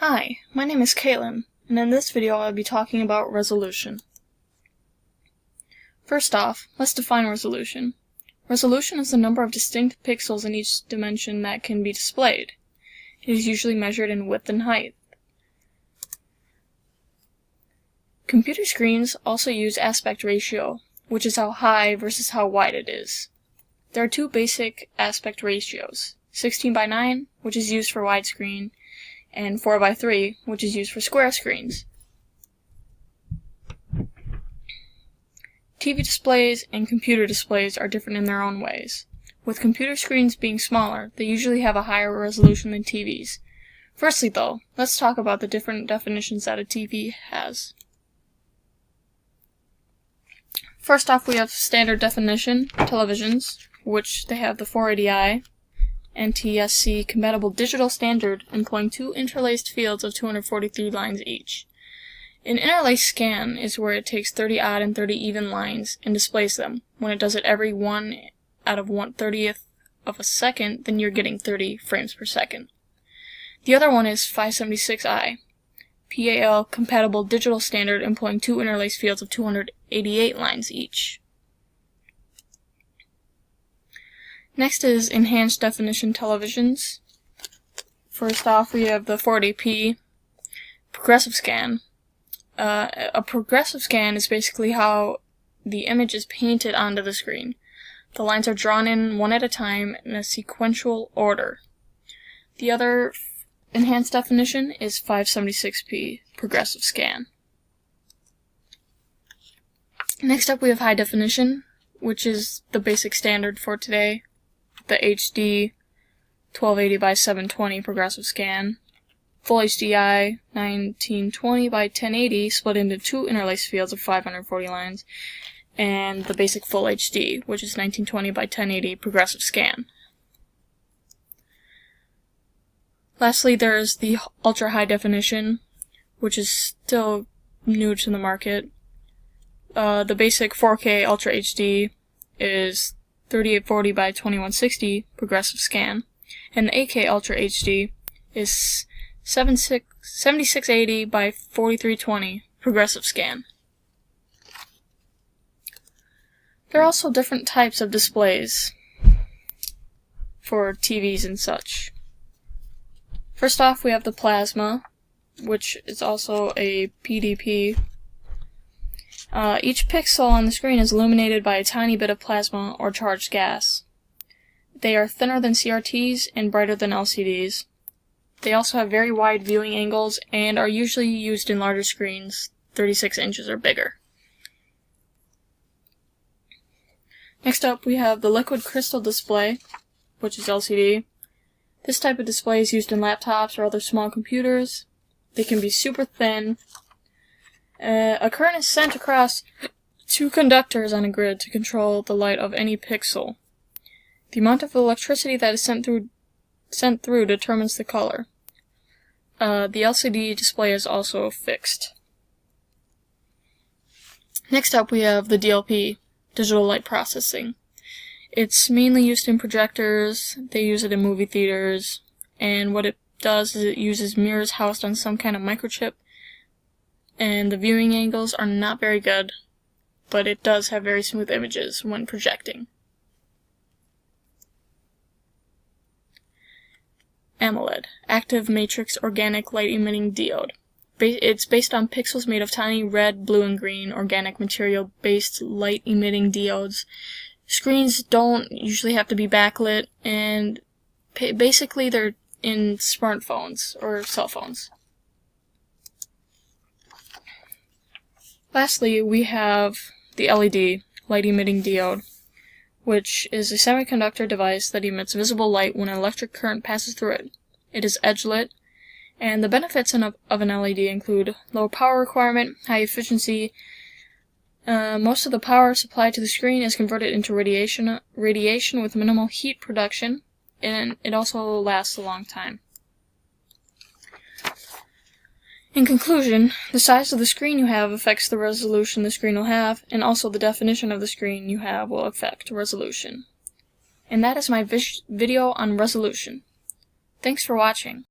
Hi, my name is Caitlin, and in this video I'll be talking about resolution. First off, let's define resolution. Resolution is the number of distinct pixels in each dimension that can be displayed. It is usually measured in width and height. Computer screens also use aspect ratio, which is how high versus how wide it is. There are two basic aspect ratios, 16:9, which is used for widescreen, and 4:3, which is used for square screens. TV displays and computer displays are different in their own ways. With computer screens being smaller, they usually have a higher resolution than TVs. Firstly though, let's talk about the different definitions that a TV has. First off, we have standard definition televisions, which they have the 480i NTSC compatible digital standard employing two interlaced fields of 243 lines each. An interlaced scan is where it takes 30 odd and 30 even lines and displays them. When it does it every 1 out of 1/30th of a second, then you're getting 30 frames per second. The other one is 576i PAL compatible digital standard employing two interlaced fields of 288 lines each. Next is enhanced definition televisions. First off, we have the 480p progressive scan. A progressive scan is basically how the image is painted onto the screen. The lines are drawn in one at a time in a sequential order. The other enhanced definition is 576p progressive scan. Next up we have high definition, which is the basic standard for today. The HD 1280x720 progressive scan, Full HDI 1920x1080 split into two interlaced fields of 540 lines, and the basic Full HD, which is 1920x1080 progressive scan. Lastly, there is the ultra high definition, which is still new to the market. The basic 4K Ultra HD is 3840x2160 progressive scan, and the 8K Ultra HD is 7680x4320 progressive scan. There are also different types of displays for TVs and such. First off, we have the plasma, which is also a PDP. Each pixel on the screen is illuminated by a tiny bit of plasma or charged gas. They are thinner than CRTs and brighter than LCDs. They also have very wide viewing angles and are usually used in larger screens, 36 inches or bigger. Next up, we have the liquid crystal display, which is LCD. This type of display is used in laptops or other small computers. They can be super thin. A current is sent across two conductors on a grid to control the light of any pixel. The amount of electricity that is sent through determines the color. The LCD display is also fixed. Next up we have the DLP, digital light processing. It's mainly used in projectors, they use it in movie theaters, and what it does is it uses mirrors housed on some kind of microchip, and the viewing angles are not very good, but it does have very smooth images when projecting. AMOLED, active matrix organic light emitting diode. It's based on pixels made of tiny red, blue, and green organic material based light emitting diodes. Screens don't usually have to be backlit, and basically they're in smartphones or cell phones. Lastly, we have the LED, light emitting diode, which is a semiconductor device that emits visible light when an electric current passes through it. It is edge-lit, and the benefits of an LED include low power requirement, high efficiency. Most of the power supplied to the screen is converted into radiation with minimal heat production, and it also lasts a long time. In conclusion, the size of the screen you have affects the resolution the screen will have, and also the definition of the screen you have will affect resolution. And that is my video on resolution. Thanks for watching.